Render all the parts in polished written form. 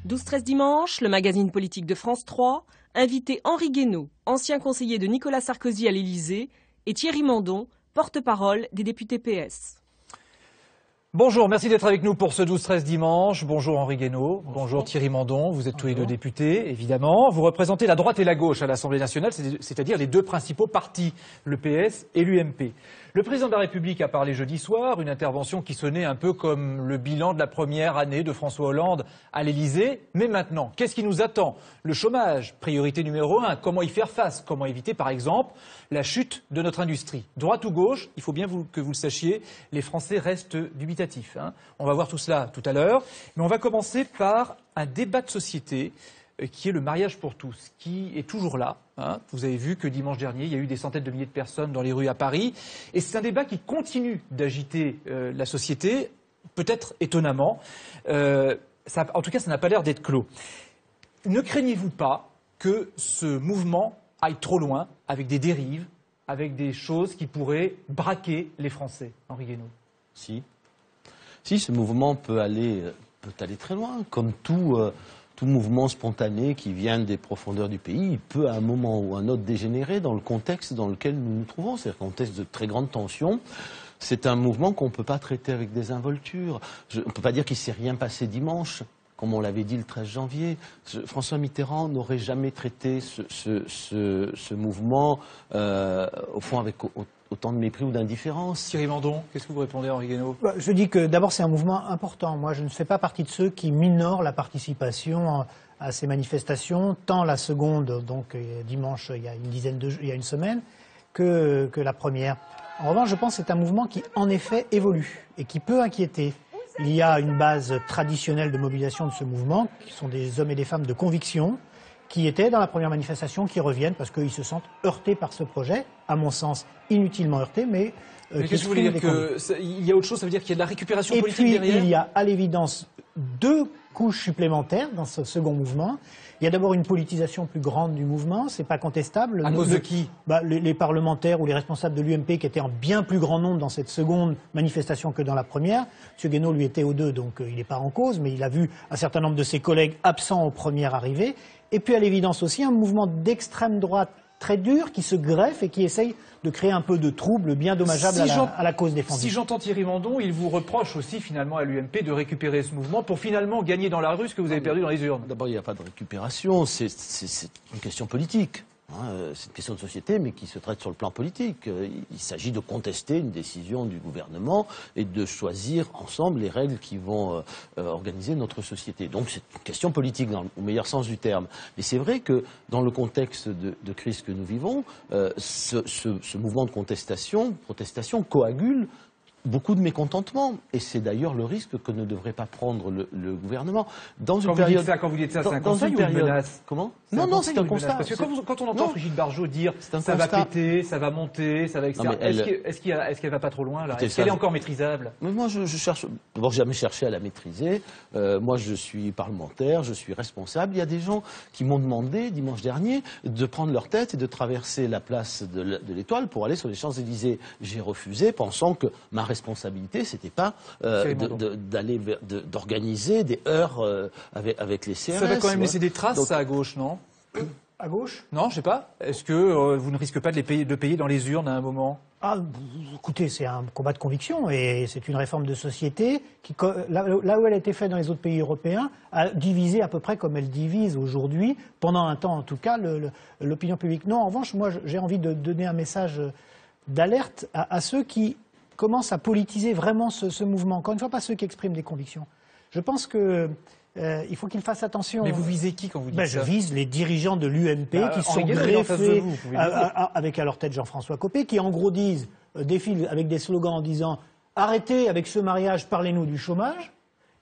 12-13 dimanche, le magazine politique de France 3, invité Henri Guénaud, ancien conseiller de Nicolas Sarkozy à l'Élysée, et Thierry Mandon, porte-parole des députés PS. Bonjour, merci d'être avec nous pour ce 12-13 dimanche. Bonjour Henri Guénaud, bonjour Thierry Mandon, vous êtes tous les deux députés, évidemment. Vous représentez la droite et la gauche à l'Assemblée nationale, c'est-à-dire les deux principaux partis, le PS et l'UMP. Le président de la République a parlé jeudi soir, une intervention qui sonnait un peu comme le bilan de la première année de François Hollande à l'Élysée. Mais maintenant, qu'est-ce qui nous attend? Le chômage, priorité numéro 1. Comment y faire face? Comment éviter, par exemple, la chute de notre industrie? Droite ou gauche, il faut bien que vous le sachiez, les Français restent dubitatifs. On va voir tout cela tout à l'heure. Mais on va commencer par un débat de société qui est le mariage pour tous, qui est toujours là. Vous avez vu que dimanche dernier, il y a eu des centaines de milliers de personnes dans les rues à Paris. Et c'est un débat qui continue d'agiter la société, peut-être étonnamment. En tout cas, ça n'a pas l'air d'être clos. Ne craignez-vous pas que ce mouvement aille trop loin, avec des dérives, avec des choses qui pourraient braquer les Français, Henri Guénaud? Si, ce mouvement peut aller très loin, comme tout mouvement spontané qui vient des profondeurs du pays, il peut à un moment ou à un autre dégénérer dans le contexte dans lequel nous nous trouvons, c'est-à-dire un contexte de très grande tension. C'est un mouvement qu'on ne peut pas traiter avec des involtures. On ne peut pas dire qu'il ne s'est rien passé dimanche, comme on l'avait dit le 13 janvier. François Mitterrand n'aurait jamais traité ce mouvement, au fond, avec autant de mépris ou d'indifférence. Thierry Mandon, qu'est-ce que vous répondez, Henri Guénaud? Je dis que d'abord c'est un mouvement important. Moi je ne fais pas partie de ceux qui minorent la participation à ces manifestations, tant la seconde, donc dimanche il y a une semaine, que la première. En revanche je pense que c'est un mouvement qui en effet évolue et qui peut inquiéter. Il y a une base traditionnelle de mobilisation de ce mouvement, qui sont des hommes et des femmes de conviction, qui étaient dans la première manifestation, qui reviennent parce qu'ils se sentent heurtés par ce projet, à mon sens inutilement heurtés, mais qu'est-ce que vous voulez dire qu'il y a autre chose? Ça veut dire qu'il y a de la récupération politique derrière? Et puis, il y a à l'évidence deux couches supplémentaires dans ce second mouvement. Il y a d'abord une politisation plus grande du mouvement, c'est pas contestable. À cause de qui? Les parlementaires ou les responsables de l'UMP qui étaient en bien plus grand nombre dans cette seconde manifestation que dans la première. M. Guénaud, lui, était aux deux, donc il n'est pas en cause, mais il a vu un certain nombre de ses collègues absents aux premières arrivées. Et puis, à l'évidence aussi, un mouvement d'extrême droite très dur qui se greffe et qui essaye de créer un peu de trouble bien dommageable à la cause défendue. Si j'entends Thierry Mandon, il vous reproche aussi finalement à l'UMP de récupérer ce mouvement pour finalement gagner dans la rue ce que vous avez perdu dans les urnes. D'abord, il n'y a pas de récupération, c'est une question politique. C'est une question de société, mais qui se traite sur le plan politique. Il s'agit de contester une décision du gouvernement et de choisir ensemble les règles qui vont organiser notre société. Donc c'est une question politique au meilleur sens du terme. Mais c'est vrai que dans le contexte de crise que nous vivons, ce mouvement de protestation coagule beaucoup de mécontentement, et c'est d'ailleurs le risque que ne devrait pas prendre le gouvernement. Quand vous dites ça, c'est un conseil ou une menace? Comment? Non, c'est un constat. Parce que quand on entend Brigitte Bardot dire ça va péter, ça va monter, ça va etc. Est-ce qu'elle va pas trop loin là? Est-ce qu'elle est encore maîtrisable? Mais moi, je cherche. D'abord, j'ai jamais cherché à la maîtriser. Moi, je suis parlementaire, je suis responsable. Il y a des gens qui m'ont demandé dimanche dernier de prendre leur tête et de traverser la place de l'Étoile pour aller sur les Champs-Élysées. J'ai refusé, pensant que ma responsabilité, c'était pas d'organiser des heurts avec les CRS. Ça va quand même laisser des traces, ça, à gauche, non? À gauche? Non, je sais pas. Est-ce que vous ne risquez pas de payer dans les urnes à un moment? Écoutez, c'est un combat de conviction et c'est une réforme de société qui, là où elle a été faite dans les autres pays européens, a divisé à peu près comme elle divise aujourd'hui, pendant un temps en tout cas, l'opinion publique. Non, en revanche, moi j'ai envie de donner un message d'alerte à ceux qui commencent à politiser vraiment ce mouvement. Encore une fois, pas ceux qui expriment des convictions. Je pense que il faut qu'ils fassent attention. Mais vous visez qui quand vous dites ça? Je vise les dirigeants de l'UMP qui sont greffés avec à leur tête Jean-François Copé, qui en gros défilent avec des slogans en disant « Arrêtez avec ce mariage, parlez-nous du chômage ».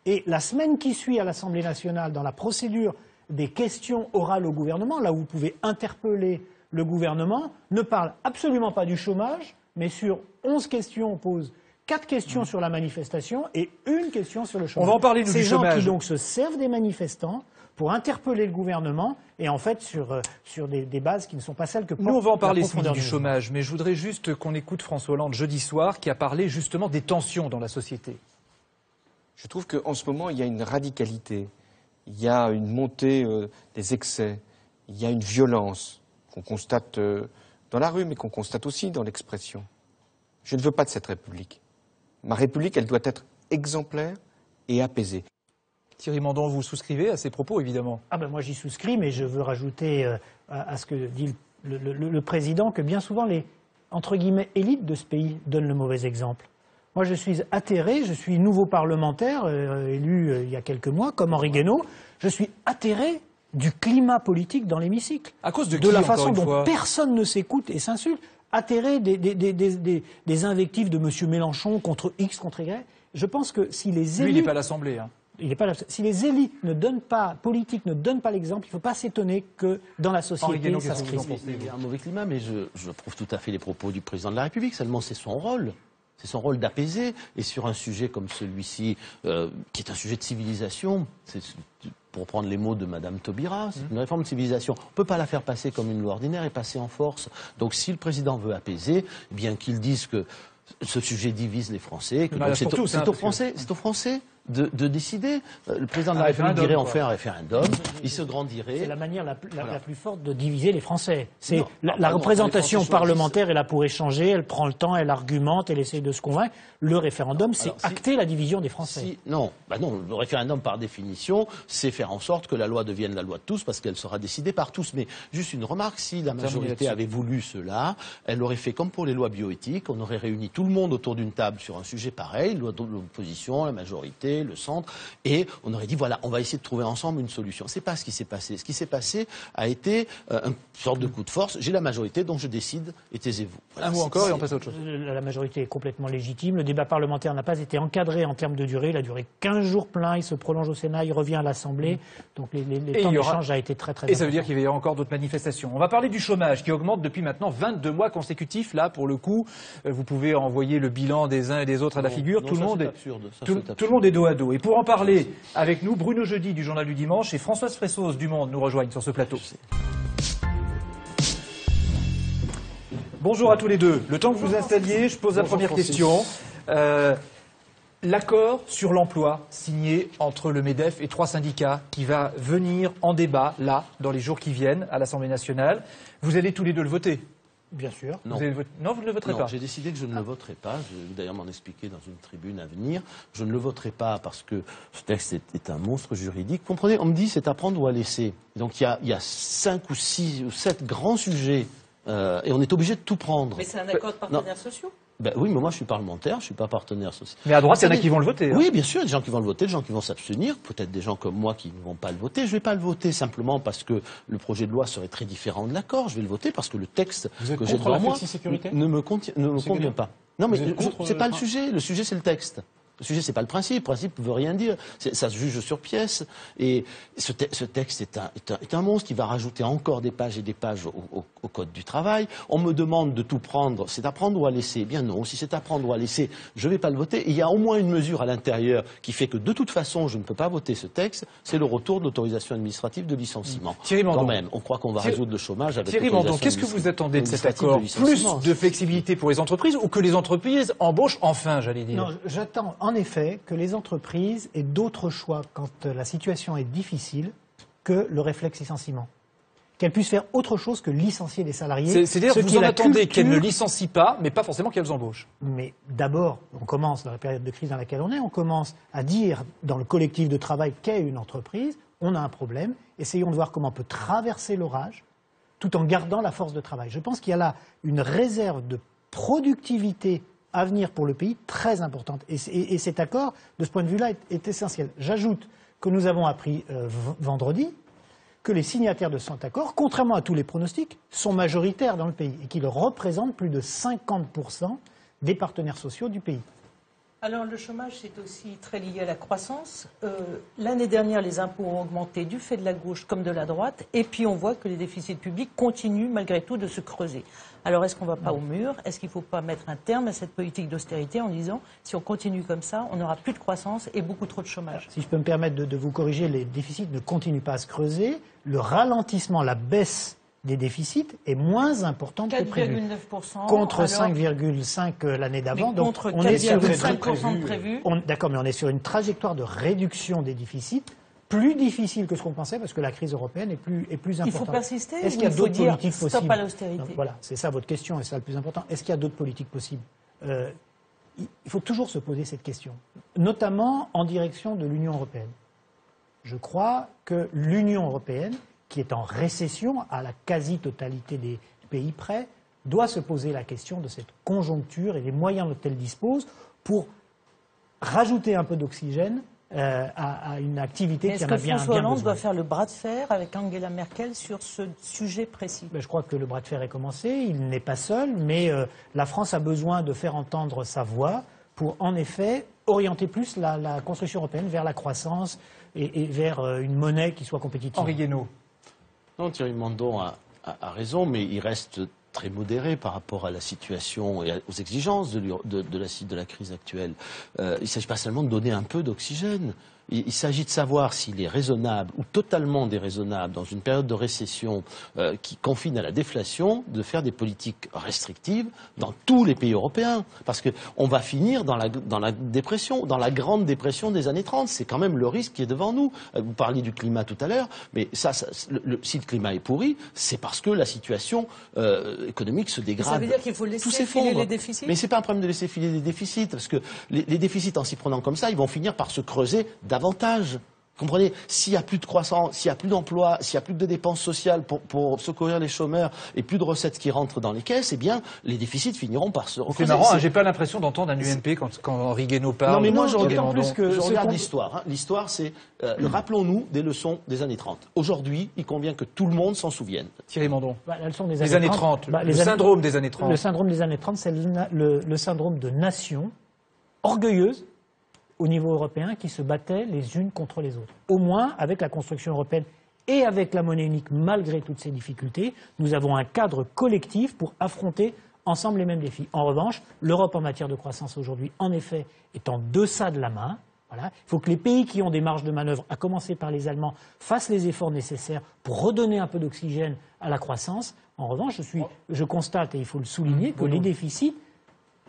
Et la semaine qui suit à l'Assemblée nationale, dans la procédure des questions orales au gouvernement, là où vous pouvez interpeller le gouvernement, ne parle absolument pas du chômage, mais sur 11 questions, on pose 4 questions sur la manifestation et une question sur le chômage. On va en parler, nous, du chômage. Ces gens qui donc se servent des manifestants pour interpeller le gouvernement et en fait sur des bases qui ne sont pas celles que porte. Nous, on va en parler la ce midi du chômage, mais je voudrais juste qu'on écoute François Hollande jeudi soir qui a parlé justement des tensions dans la société. Je trouve qu'en ce moment, il y a une radicalité il y a une montée des excès, il y a une violence qu'on constate dans la rue, mais qu'on constate aussi dans l'expression. Je ne veux pas de cette République. Ma République, elle doit être exemplaire et apaisée. Thierry Mandon, vous souscrivez à ces propos, évidemment? Ah ben moi j'y souscris, mais je veux rajouter à ce que dit le président que bien souvent les, entre guillemets, élites de ce pays donnent le mauvais exemple. Moi je suis atterré, je suis nouveau parlementaire, élu il y a quelques mois, comme Henri Guénaud, je suis atterré du climat politique dans l'hémicycle. À cause de De qui, la encore façon une dont fois personne ne s'écoute et s'insulte. Atterré des invectives de M. Mélenchon contre X, contre Y. Je pense que si les Lui, il élus... n'est pas à l'Assemblée. Hein. Il n'est pas là. Si les élites ne donnent pas, politiques ne donnent pas l'exemple, il ne faut pas s'étonner que dans la société, Guénaud, ça qu'est-ce se que vous en crispe. pensez? Il y a un mauvais climat, mais je prouve tout à fait les propos du président de la République. Seulement, c'est son rôle. C'est son rôle d'apaiser. Et sur un sujet comme celui-ci, qui est un sujet de civilisation, pour prendre les mots de Madame Taubira, c'est une réforme de civilisation. On ne peut pas la faire passer comme une loi ordinaire et passer en force. Donc si le président veut apaiser, eh bien qu'il dise que ce sujet divise les Français, que c'est aux Français de décider. Le président de la République dirait on fait un référendum, il se grandirait. C'est la manière la plus forte de diviser les Français. C'est Non, la représentation les Français parlementaire est là pour échanger, elle prend le temps, elle argumente, elle essaie de se convaincre. Le référendum, c'est acter la division des Français. Non, le référendum par définition, c'est faire en sorte que la loi devienne la loi de tous parce qu'elle sera décidée par tous. Mais juste une remarque, si la majorité avait voulu cela, elle aurait fait comme pour les lois bioéthiques, on aurait réuni tout le monde autour d'une table sur un sujet pareil, l'opposition, la majorité, le centre, et on aurait dit voilà, on va essayer de trouver ensemble une solution. C'est pas ce qui s'est passé. Ce qui s'est passé a été une sorte de coup de force. J'ai la majorité, donc je décide, et taisez-vous. Voilà, un mot encore et on passe à autre chose. La majorité est complètement légitime. Le débat parlementaire n'a pas été encadré en termes de durée. Il a duré 15 jours pleins. Il se prolonge au Sénat, il revient à l'Assemblée. Donc les temps d'échange a été très très Et ça veut dire qu'il y aura encore d'autres manifestations. On va parler du chômage qui augmente depuis maintenant 22 mois consécutifs. Là, pour le coup, vous pouvez envoyer le bilan des uns et des autres à la figure. Tout le monde est dos à dos. Et pour en parler avec nous, Bruno Jeudi du Journal du Dimanche et Françoise Fressos du Monde nous rejoignent sur ce plateau. Bonjour à tous les deux. Le temps que vous vous installiez, je pose la première question. L'accord sur l'emploi signé entre le MEDEF et 3 syndicats qui va venir en débat, là, dans les jours qui viennent, à l'Assemblée nationale. Vous allez tous les deux le voter? Bien sûr. Non. Non, vous ne le voterez pas. J'ai décidé que je ne le voterai pas. Je vais d'ailleurs m'en expliquer dans une tribune à venir. Je ne le voterai pas parce que ce texte est un monstre juridique. Comprenez, on me dit c'est à prendre ou à laisser. Donc il y a 5 ou 6 ou 7 grands sujets et on est obligé de tout prendre. Mais c'est un accord de partenaires sociaux. Ben oui, mais moi je suis parlementaire, je ne suis pas partenaire social. Mais à droite, il y en a qui vont le voter. Oui, bien sûr, il y a des gens qui vont le voter, des gens qui vont s'abstenir, peut-être des gens comme moi qui ne vont pas le voter. Je ne vais pas le voter simplement parce que le projet de loi serait très différent de l'accord. Je vais le voter parce que le texte que j'ai devant moi ne me convient pas. Non, mais ce n'est pas le sujet. Le sujet, c'est le texte. Le sujet, c'est pas le principe. Le principe ne veut rien dire. Ça se juge sur pièce. Et ce texte est un monstre qui va rajouter encore des pages et des pages au Code du travail. On me demande de tout prendre. C'est à prendre ou à laisser? Eh bien non. Si c'est à prendre ou à laisser, je ne vais pas le voter. Et il y a au moins une mesure à l'intérieur qui fait que de toute façon, je ne peux pas voter ce texte. C'est le retour de l'autorisation administrative de licenciement. Thierry Mandon. Quand même, on croit qu'on va résoudre le chômage avec Thierry Mandon, qu'est-ce que vous attendez de cet accord? Plus de flexibilité pour les entreprises ou que les entreprises embauchent enfin, j'allais dire? Non, j'attends en effet que les entreprises aient d'autres choix quand la situation est difficile que le réflexe licenciement. Qu'elles puissent faire autre chose que licencier des salariés. C'est-à-dire que vous en attendez qu'elles ne licencient pas, mais pas forcément qu'elles embauchent. Mais d'abord, on commence, dans la période de crise dans laquelle on commence à dire dans le collectif de travail qu'est une entreprise, on a un problème, essayons de voir comment on peut traverser l'orage tout en gardant la force de travail. Je pense qu'il y a là une réserve de productivité à venir pour le pays très importante. Et cet accord, de ce point de vue-là, est essentiel. J'ajoute que nous avons appris vendredi que les signataires de cet accord, contrairement à tous les pronostics, sont majoritaires dans le pays et qu'ils représentent plus de 50% des partenaires sociaux du pays. Alors le chômage, c'est aussi très lié à la croissance. L'année dernière, les impôts ont augmenté du fait de la gauche comme de la droite. Et puis on voit que les déficits publics continuent malgré tout de se creuser. Alors est-ce qu'on ne va pas au mur? Est-ce qu'il ne faut pas mettre un terme à cette politique d'austérité en disant si on continue comme ça, on n'aura plus de croissance et beaucoup trop de chômage? Si je peux me permettre de vous corriger, les déficits ne continuent pas à se creuser. Le ralentissement, la baisse des déficits est moins importante que prévu. 4,9%. Contre 5,5 l'année d'avant. Donc on est sur 4,5% de prévu. D'accord, mais on est sur une trajectoire de réduction des déficits plus difficile que ce qu'on pensait parce que la crise européenne est plus importante. Il faut persister. Est-ce qu'il y a d'autres politiques possibles? Stop à l'austérité. Voilà, c'est ça votre question et c'est ça le plus important. Est-ce qu'il y a d'autres politiques possibles? Il faut toujours se poser cette question, notamment en direction de l'Union européenne. Je crois que l'Union européenne, qui est en récession à la quasi-totalité des pays près, doit se poser la question de cette conjoncture et des moyens dont elle dispose pour rajouter un peu d'oxygène à une activité qui en a bien besoin. Est-ce que François Hollande doit faire le bras de fer avec Angela Merkel sur ce sujet précis? Je crois que le bras de fer est commencé, il n'est pas seul, mais la France a besoin de faire entendre sa voix pour, en effet, orienter plus la construction européenne vers la croissance et vers une monnaie qui soit compétitive. Henri Guénaud. Non, Thierry Mandon a raison, mais il reste très modéré par rapport à la situation et aux exigences de la crise actuelle. Il ne s'agit pas seulement de donner un peu d'oxygène. Il s'agit de savoir s'il est raisonnable ou totalement déraisonnable dans une période de récession qui confine à la déflation de faire des politiques restrictives dans tous les pays européens. Parce qu'on va finir dans la dépression, dans la grande dépression des années 30. C'est quand même le risque qui est devant nous. Vous parliez du climat tout à l'heure, mais si le climat est pourri, c'est parce que la situation économique se dégrade. Ça veut dire qu'il faut laisser filer les déficits? Mais c'est pas un problème de laisser filer les déficits, parce que les déficits, en s'y prenant comme ça, ils vont finir par se creuser davantage. Comprenez, s'il n'y a plus de croissance, s'il n'y a plus d'emploi, s'il n'y a plus de dépenses sociales pour secourir les chômeurs et plus de recettes qui rentrent dans les caisses, eh bien, les déficits finiront par se recreuser. C'est marrant, j'ai pas l'impression d'entendre un UMP quand Henri Guénaud parle. Non, mais moi, je regarde regarde l'histoire. L'histoire, c'est, rappelons-nous des leçons des années 30. Aujourd'hui, il convient que tout le monde s'en souvienne. Thierry Mandon. La leçon des années 30. Le syndrome des années 30. Le syndrome des années 30, c'est le syndrome de nations orgueilleuses au niveau européen qui se battaient les unes contre les autres. Au moins, avec la construction européenne et avec la monnaie unique, malgré toutes ces difficultés, nous avons un cadre collectif pour affronter ensemble les mêmes défis. En revanche, l'Europe en matière de croissance aujourd'hui, en effet, est en deçà de la main. Voilà. Il faut que les pays qui ont des marges de manœuvre, à commencer par les Allemands, fassent les efforts nécessaires pour redonner un peu d'oxygène à la croissance. En revanche, je constate, et il faut le souligner, que les déficits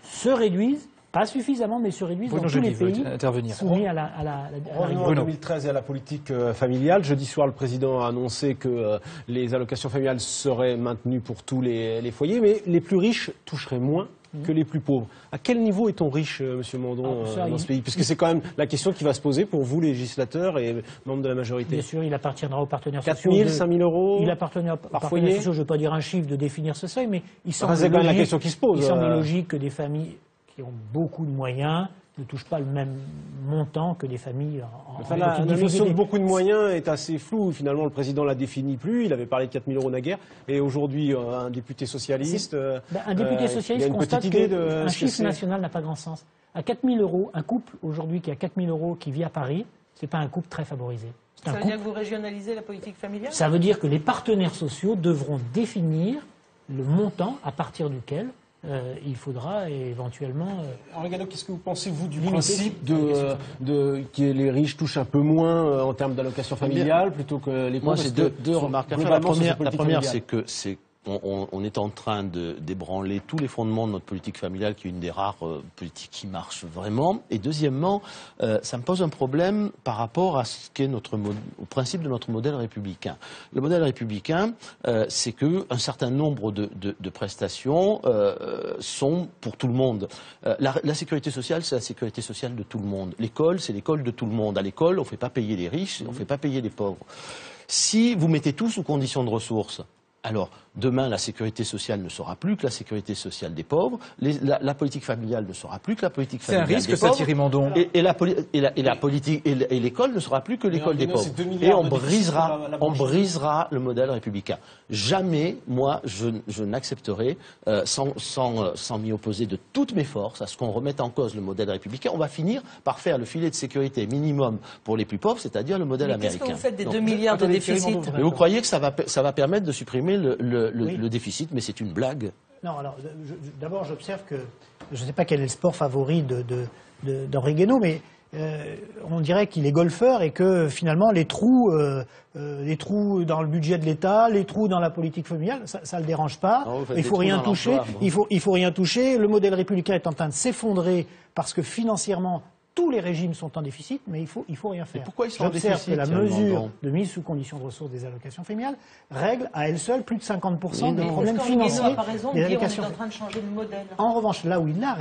se réduisent. Pas suffisamment, mais se réduisent dans tous les pays soumis à la Revenons en 2013 et à la politique familiale. Jeudi soir, le président a annoncé que les allocations familiales seraient maintenues pour tous les foyers, mais les plus riches toucheraient moins que les plus pauvres. À quel niveau est-on riche, Monsieur Mandon, dans ce pays? Puisque c'est quand même la question qui va se poser pour vous, législateurs et membres de la majorité. Bien sûr, il appartiendra aux partenaires sociaux. 4 000, 5 000 euros. Il appartiendra aux partenaires sociaux. Je ne veux pas dire un chiffre de définir ce seuil, mais il semble c'est quand même la question qui se pose. Il semble logique que des familles qui ont beaucoup de moyens ne touchent pas le même montant que des familles la notion de beaucoup de moyens est assez floue. Finalement, le président ne la définit plus. Il avait parlé de 4 000 euros naguère. Et aujourd'hui, un député socialiste... un député socialiste constate qu'un chiffre national n'a pas grand sens. À 4 000 euros, un couple aujourd'hui qui a 4 000 euros qui vit à Paris, ce n'est pas un couple très favorisé. Ça veut dire que vous régionalisez la politique familiale? Ça veut dire que les partenaires sociaux devront définir le montant à partir duquel il faudra éventuellement... Henri Guénaud, qu'est-ce que vous pensez, vous, du principe que les riches touchent un peu moins en termes d'allocation familiale plutôt que les pauvres? Moi, j'ai deux remarques à faire. La première, c'est que on est en train de d'ébranler tous les fondements de notre politique familiale, qui est une des rares politiques qui marche vraiment. Et deuxièmement, ça me pose un problème par rapport à ce qu'est au principe de notre modèle républicain. Le modèle républicain, c'est qu'un certain nombre de prestations sont pour tout le monde. La sécurité sociale, c'est la sécurité sociale de tout le monde. L'école, c'est l'école de tout le monde. À l'école, on ne fait pas payer les riches, on ne fait pas payer les pauvres. Si vous mettez tout sous condition de ressources, alors, demain, la sécurité sociale ne sera plus que la sécurité sociale des pauvres, la politique familiale ne sera plus que la politique familiale des pauvres. C'est un risque, ça, Thierry Mandon. Et l'école ne sera plus que l'école des pauvres. Et on brisera le modèle républicain. Jamais, moi, je n'accepterai, sans m'y opposer de toutes mes forces, à ce qu'on remette en cause le modèle républicain. On va finir par faire le filet de sécurité minimum pour les plus pauvres, c'est-à-dire le modèle américain. Qu'est-ce que vous faites des 2 milliards de déficit? Mais vous croyez que ça va permettre de supprimer le déficit, mais c'est une blague. Non, alors, d'abord, j'observe que, je ne sais pas quel est le sport favori d'Henri Guénaud, mais on dirait qu'il est golfeur et que, finalement, les trous dans le budget de l'État, les trous dans la politique familiale, ça ne le dérange pas. Il faut rien toucher. Il faut rien toucher. Le modèle républicain est en train de s'effondrer parce que, financièrement, tous les régimes sont en déficit, mais il faut rien faire. Et pourquoi ils sont en J'observe déficit, que la Thierry mesure Mandon de mise sous condition de ressources des allocations familiales règle à elle seule plus de 50% des non. problèmes Parce qu'Henri financiers Guénaud n'a pas raison des de dire on est allocations. en train de changer de modèle. En revanche, là où il a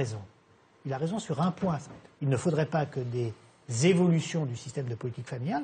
raison sur un point. Il ne faudrait pas que des évolutions du système de politique familiale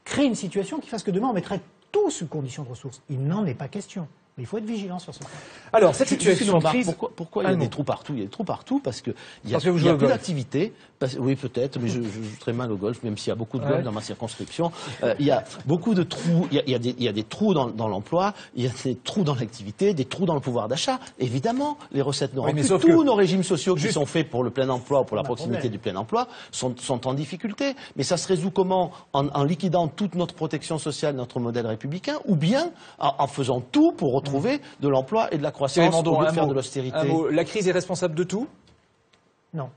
créent une situation qui fasse que demain on mettrait tout sous condition de ressources. Il n'en est pas question. Mais il faut être vigilant sur ce point. Alors, cette situation de Excusez-moi, crise... pourquoi il y a des trous partout? Il y a des trous partout parce qu'il n'y a, Parce que vous il y jouez a au plus golf. d'activité. Oui, peut-être, mais je joue très mal au golf, même s'il y a beaucoup de golf Ouais. dans ma circonscription. Il y a beaucoup de trous. Il y a des trous dans l'emploi, il y a des trous dans l'activité, des trous dans le pouvoir d'achat. Évidemment, les recettes ne Oui, mais rentrent sauf plus. Tous que- nos régimes sociaux qui Juste- sont faits pour le plein emploi, pour la proximité problème. du plein emploi, sont en difficulté. Mais ça se résout comment? En liquidant toute notre protection sociale, notre modèle républicain, ou bien en faisant tout pour retrouver de l'emploi et de la Thierry croissance Mandon, au lieu de un faire mot. de l'austérité. Un mot. La crise est responsable de tout? Non.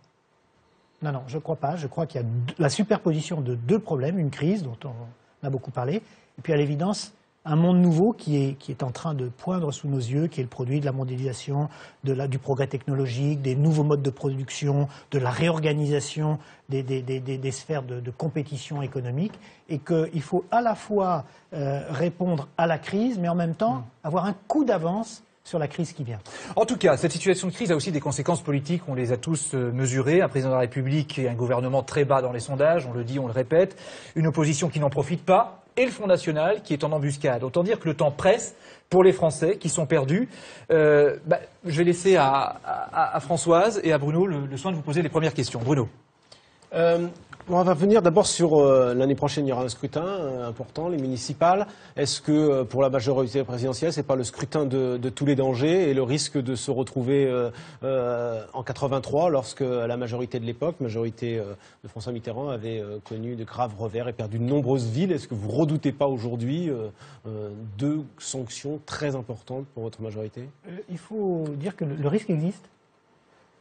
Non, je ne crois pas. Je crois qu'il y a la superposition de deux problèmes, une crise dont on a beaucoup parlé, et puis à l'évidence, un monde nouveau qui est en train de poindre sous nos yeux, qui est le produit de la mondialisation, du progrès technologique, des nouveaux modes de production, de la réorganisation des sphères de compétition économique, et qu'il faut à la fois répondre à la crise, mais en même temps avoir un coup d'avance sur la crise qui vient. En tout cas, cette situation de crise a aussi des conséquences politiques, on les a tous mesurées. Un président de la République et un gouvernement très bas dans les sondages, on le dit, on le répète. Une opposition qui n'en profite pas et le Front National qui est en embuscade. Autant dire que le temps presse pour les Français qui sont perdus. Je vais laisser à Françoise et à Bruno le soin de vous poser les premières questions. Bruno. On va venir d'abord sur l'année prochaine, il y aura un scrutin important, les municipales. Est-ce que pour la majorité présidentielle, c'est pas le scrutin de tous les dangers et le risque de se retrouver en 83, lorsque la majorité de l'époque, majorité de François Mitterrand, avait connu de graves revers et perdu de nombreuses villes? Est-ce que vous redoutez pas aujourd'hui deux sanctions très importantes pour votre majorité? Il faut dire que le risque existe.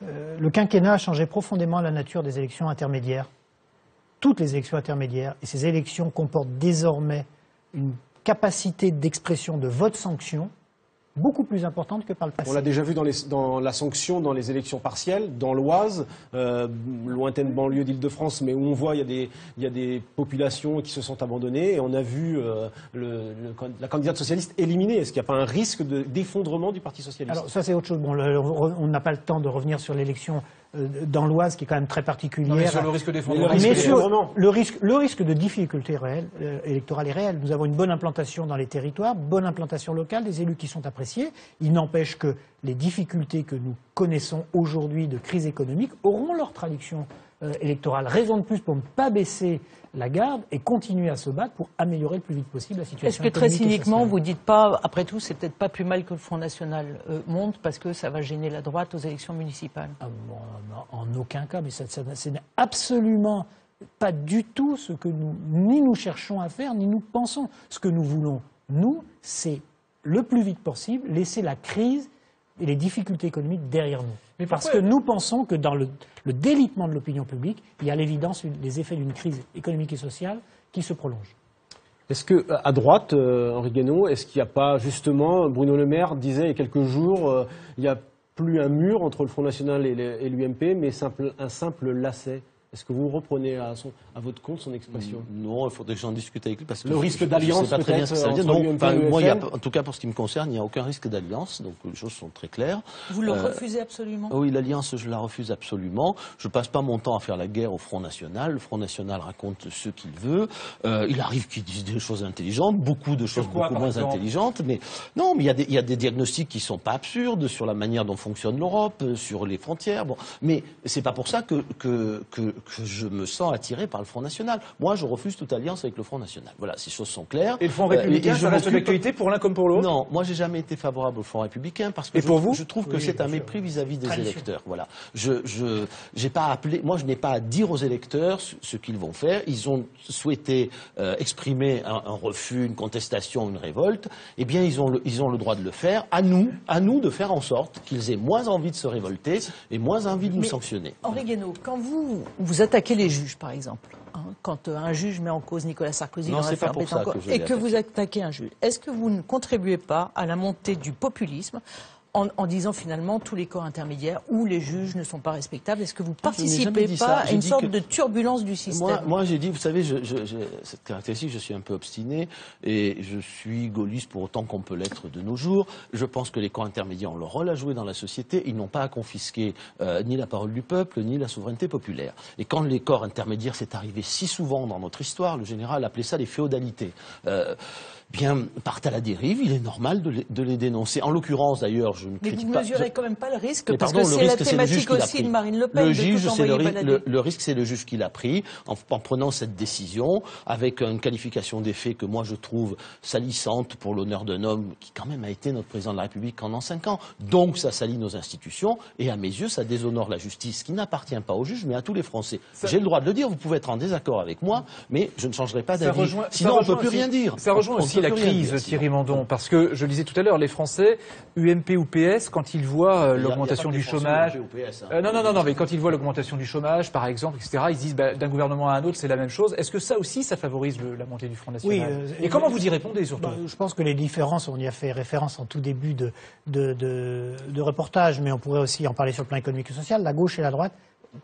Le quinquennat a changé profondément la nature des élections intermédiaires. Toutes les élections intermédiaires, et ces élections comportent désormais une capacité d'expression de vote-sanction beaucoup plus importante que par le passé. On l'a déjà vu dans la sanction dans les élections partielles, dans l'Oise, lointaine banlieue d'Île-de-France, mais où on voit il y a des populations qui se sont abandonnées, et on a vu la candidate socialiste éliminée. Est-ce qu'il n'y a pas un risque d'effondrement du Parti socialiste? Alors ça c'est autre chose. Bon, on n'a pas le temps de revenir sur l'élection dans l'Oise qui est quand même très particulière. Non, mais sur le risque d'effondrement. Mais sur d'effondrement. le risque de difficulté électorale est réel. Nous avons une bonne implantation dans les territoires, bonne implantation locale, des élus qui sont appréciés. Il n'empêche que les difficultés que nous connaissons aujourd'hui de crise économique auront leur traduction électorale. Raison de plus pour ne pas baisser la garde et continuer à se battre pour améliorer le plus vite possible la situation Est-ce que très économique et cyniquement, sociale. vous dites pas, après tout, c'est peut-être pas plus mal que le Front National monte parce que ça va gêner la droite aux élections municipales? Ah bon, en aucun cas, mais ce n'est absolument pas du tout ce que nous cherchons à faire, ni nous pensons. Ce que nous voulons, nous, c'est le plus vite possible laisser la crise et les difficultés économiques derrière nous. Mais Parce pourquoi- que nous pensons que dans le délitement de l'opinion publique, il y a à l'évidence les effets d'une crise économique et sociale qui se prolongent. Est-ce que à droite, Henri Guénaud, est-ce qu'il n'y a pas justement, Bruno Le Maire disait il y a quelques jours, il n'y a plus un mur entre le Front National et l'UMP, mais un simple lacet? Est-ce que vous reprenez à votre compte son expression? Non, il faudrait que j'en discute avec lui parce que Le risque je d'alliance, sais pas très bien ce que ça veut dire. peut-être, Non, entre enfin, l'UMP et moi, l'UFN? en tout cas pour ce qui me concerne, il n'y a aucun risque d'alliance, donc les choses sont très claires. Vous le refusez absolument? Oui, l'alliance, je la refuse absolument. Je passe pas mon temps à faire la guerre au Front National. Le Front National raconte ce qu'il veut. Il arrive qu'il dise des choses intelligentes, beaucoup de choses quoi, beaucoup par moins exemple intelligentes. Mais non, mais il y a des diagnostics qui sont pas absurdes sur la manière dont fonctionne l'Europe, sur les frontières. Bon, mais c'est pas pour ça que je me sens attiré par le Front National. Moi, je refuse toute alliance avec le Front National. Voilà, ces choses sont claires. Et le Front républicain, et je ça reste m'occupe- d'actualité pour l'un comme pour l'autre? Non, moi j'ai jamais été favorable au Front républicain parce que Et pour vous je trouve que Oui, c'est un bien sûr. mépris vis-à-vis des Tradition. électeurs. Voilà. J'ai pas appelé, moi je n'ai pas à dire aux électeurs ce qu'ils vont faire. Ils ont souhaité exprimer un refus, une contestation, une révolte. Eh bien, ils ont le droit de le faire. À nous de faire en sorte qu'ils aient moins envie de se révolter et moins envie de nous sanctionner. Henri Guénaud, quand vous attaquez les juges, par exemple, quand un juge met en cause Nicolas Sarkozy Non, dans c'est l'affaire pas pour ça Bettencourt, que je et l'ai que vous attaquez un juge, est-ce que vous ne contribuez pas à la montée du populisme en disant finalement tous les corps intermédiaires ou les juges ne sont pas respectables. Est-ce que vous Je n'ai jamais participez dit pas ça. à J'ai une dit sorte que- de turbulence du système? Moi, j'ai dit, vous savez, cette caractéristique, je suis un peu obstiné et je suis gaulliste pour autant qu'on peut l'être de nos jours. Je pense que les corps intermédiaires ont leur rôle à jouer dans la société. Ils n'ont pas à confisquer ni la parole du peuple, ni la souveraineté populaire. Et quand les corps intermédiaires, c'est arrivé si souvent dans notre histoire, le général appelait ça les féodalités. Bien, partent à la dérive, il est normal de les dénoncer. En l'occurrence, d'ailleurs, je ne Mais critique vous pas... ne mesurez quand même pas le risque, Mais parce pardon, que le c'est la risque, c'est le juge thématique qui l'a aussi pris. de Marine Le Pen, Le de juge, tout c'est envoyer balader. le risque, c'est le juge qui l'a pris en prenant cette décision avec une qualification des faits que moi je trouve salissante pour l'honneur d'un homme qui quand même a été notre président de la République pendant 5 ans. Donc ça salit nos institutions et à mes yeux ça déshonore la justice qui n'appartient pas aux juges mais à tous les Français. J'ai le droit de le dire, vous pouvez être en désaccord avec moi, mais je ne changerai pas d'avis. Sinon on ne peut plus rien dire. Ça rejoint On ne aussi peut la plus rien crise, dire, Thierry sinon. Mandon, parce que je le disais tout à l'heure, les Français, UMP ou PS, quand ils voient l'augmentation Il y a du pas que des chômage, Français au PS, hein. non, mais quand ils voient l'augmentation du chômage, par exemple, etc., ils se disent d'un gouvernement à un autre, c'est la même chose. Est-ce que ça aussi, ça favorise la montée du Front National? Et comment vous y répondez surtout? Je pense que les différences, on y a fait référence en tout début de reportage, mais on pourrait aussi en parler sur le plan économique et social. La gauche et la droite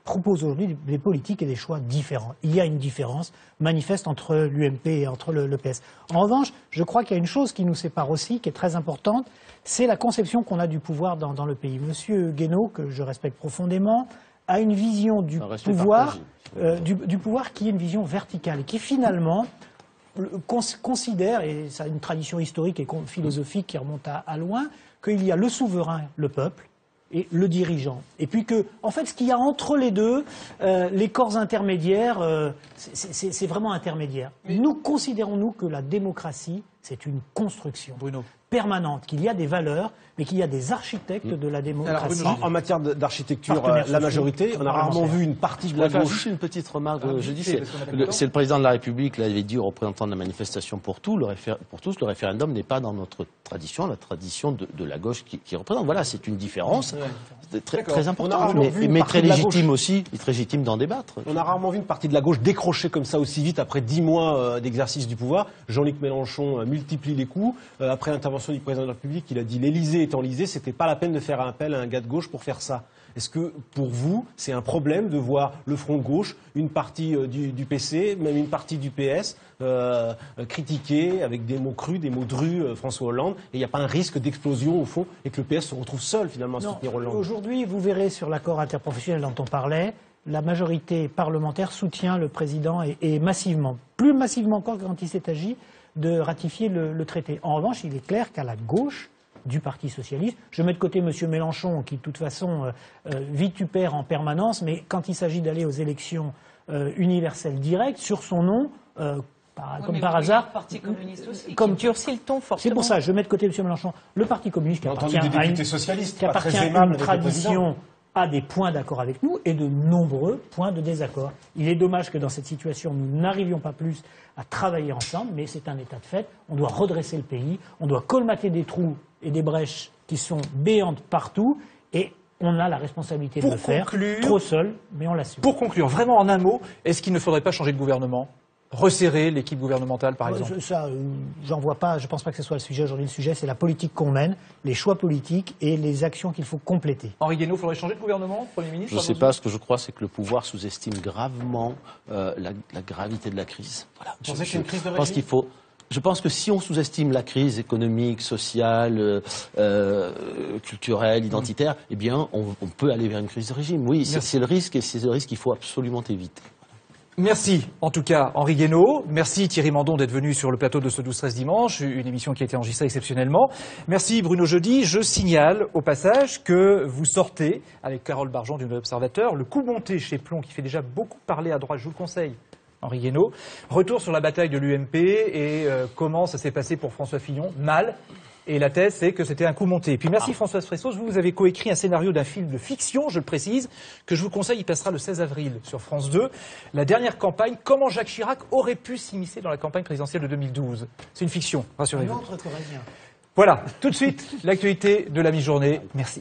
proposent aujourd'hui des politiques et des choix différents. Il y a une différence manifeste entre l'UMP et entre le PS. En revanche, je crois qu'il y a une chose qui nous sépare aussi, qui est très importante, c'est la conception qu'on a du pouvoir dans le pays. Monsieur Guénaud, que je respecte profondément, a une vision du pouvoir, du pouvoir qui est une vision verticale et qui finalement considère, et ça a une tradition historique et philosophique qui remonte à loin, qu'il y a le souverain, le peuple, et le dirigeant. Et puis que, en fait, ce qu'il y a entre les deux, les corps intermédiaires, c'est vraiment intermédiaire. Nous considérons, nous, que la démocratie, c'est une construction permanente, qu'il y a des valeurs, mais qu'il y a des architectes de la démocratie. En matière d'architecture, la majorité, on a rarement vu une partie de la gauche. Juste une petite remarque. Je dis, c'est le président de la République l'avait dit aux représentants de la manifestation pour tous. Le référendum n'est pas dans notre tradition, la tradition de la gauche qui représente. Voilà, c'est une différence très importante, mais très légitime aussi, et très légitime d'en débattre. On a rarement vu une partie de la gauche décrocher comme ça aussi vite après 10 mois d'exercice du pouvoir. Jean-Luc Mélenchon multiplie les coups. Après l'intervention du président de la République, il a dit l'Élysée étant l'Élysée, c'était pas la peine de faire un appel à un gars de gauche pour faire ça. Est-ce que, pour vous, c'est un problème de voir le front de gauche, une partie du PC, même une partie du PS, critiquer avec des mots crus, des mots drus François Hollande, et il n'y a pas un risque d'explosion, au fond, et que le PS se retrouve seul, finalement, à soutenir Hollande? Aujourd'hui, vous verrez sur l'accord interprofessionnel dont on parlait, la majorité parlementaire soutient le président et massivement. Plus massivement encore quand il s'est agi de ratifier le traité. En revanche, il est clair qu'à la gauche du Parti socialiste, je mets de côté M. Mélenchon, qui de toute façon vitupère en permanence, mais quand il s'agit d'aller aux élections universelles directes, sur son nom, comme par hasard... Le Parti communiste aussi, qui durcit le ton fortement. C'est pour ça, je mets de côté M. Mélenchon. Le Parti communiste qui appartient à une tradition a des points d'accord avec nous et de nombreux points de désaccord. Il est dommage que dans cette situation, nous n'arrivions pas plus à travailler ensemble, mais c'est un état de fait. On doit redresser le pays, on doit colmater des trous et des brèches qui sont béantes partout, et on a la responsabilité de le faire, trop seul, mais on l'assume. Pour conclure, vraiment en un mot, est-ce qu'il ne faudrait pas changer de gouvernement? Resserrer l'équipe gouvernementale, par exemple? Ça, j'en vois pas. Je pense pas que ce soit le sujet aujourd'hui. Le sujet, c'est la politique qu'on mène, les choix politiques et les actions qu'il faut compléter. Henri Guénaud, faudrait changer de gouvernement, Premier ministre? Je ne sais pas, ce que je crois, c'est que le pouvoir sous-estime gravement la gravité de la crise. Voilà. Vous pensez que c'est une crise de régime? Je pense que si on sous-estime la crise économique, sociale, culturelle, identitaire, eh bien, on peut aller vers une crise de régime. Oui, c'est le risque, et c'est le risque qu'il faut absolument éviter. Merci, en tout cas, Henri Guénaud. Merci Thierry Mandon d'être venu sur le plateau de ce 12-13 dimanche, une émission qui a été enregistrée exceptionnellement. Merci Bruno Jeudi. Je signale au passage que vous sortez, avec Carole Bargeon du Nouvel Observateur, le coup monté chez Plon, qui fait déjà beaucoup parler à droite, je vous le conseille, Henri Guénaud. Retour sur la bataille de l'UMP et comment ça s'est passé pour François Fillon. Mal. Et la thèse, c'est que c'était un coup monté. Et puis merci Françoise Fressos, vous avez coécrit un scénario d'un film de fiction, je le précise, que je vous conseille, il passera le 16 avril sur France 2. La dernière campagne, comment Jacques Chirac aurait pu s'immiscer dans la campagne présidentielle de 2012. C'est une fiction, rassurez-vous. Voilà, tout de suite, l'actualité de la mi-journée. Merci.